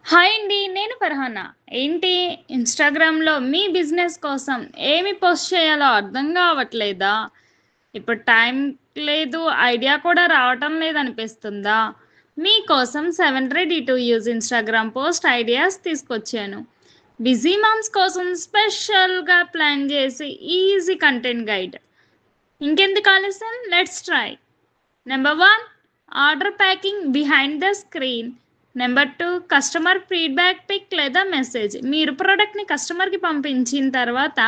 Hi అండి. నేను ఫర్హానా. ఏంటి ఇన్‌స్టాగ్రామ్‌లో మీ బిజినెస్ కోసం ఏమి పోస్ట్ చేయాలో అర్థం కావట్లేదా? ఇప్పుడు టైం లేదు, ఐడియా కూడా రావటం లేదనిపిస్తుందా? మీకోసం 7 ready to use Instagram post ideas తీసుకొచ్చాను. బిజీ మామ్స్ కోసం స్పెషల్‌గా ప్లాన్ చేసి ఈజీ కంటెంట్ గైడ్. ఇంకెందుకు ఆలస్యం? Let's try. Number 1, order packing behind the screen. Number 2, customer feedback pick లేదా మెసేజ్. మీరు ప్రోడక్ట్ని కస్టమర్కి పంపించిన తర్వాత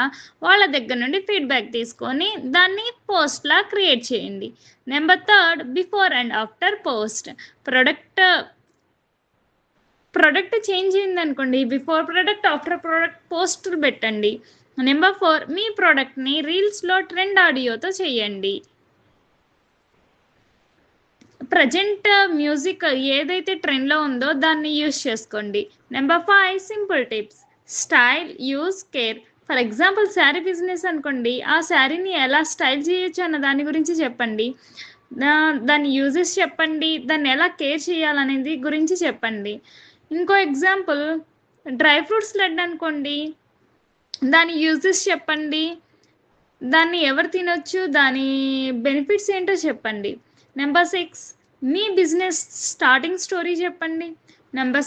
వాళ్ళ దగ్గర నుండి ఫీడ్బ్యాక్ తీసుకొని దాన్ని పోస్ట్లా క్రియేట్ చేయండి. Number 3, before and after post. Product product change అయిందనుకోండి, బిఫోర్ ప్రొడక్ట్ ఆఫ్టర్ ప్రొడక్ట్ పోస్టులు పెట్టండి. నెంబర్ 4, మీ ప్రోడక్ట్ని రీల్స్లో ట్రెండ్ ఆడియోతో చేయండి. ప్రజెంట్ మ్యూజిక్ ఏదైతే ట్రెండ్‌లో ఉందో దాన్ని యూజ్ చేసుకోండి. Number 5, simple tips. Style, use, care. For example sari business అనుకోండి. ఆ శారీని ఎలా స్టైల్ చేయొచ్చు అన్న దాని గురించి చెప్పండి. దాని యూజెస్ చెప్పండి. దాన్ని ఎలా కేర్ చేయాలనేది గురించి చెప్పండి. ఇంకో ఎగ్జాంపుల్ డ్రై ఫ్రూట్స్ లడ్డు అనుకోండి. దాని యూజెస్ చెప్పండి. దాన్ని ఎవరు తినొచ్చు, దాని బెనిఫిట్స్ ఏంటో చెప్పండి. నెంబర్ 6, మీ బిజినెస్ స్టార్టింగ్ స్టోరీ చెప్పండి. నెంబర్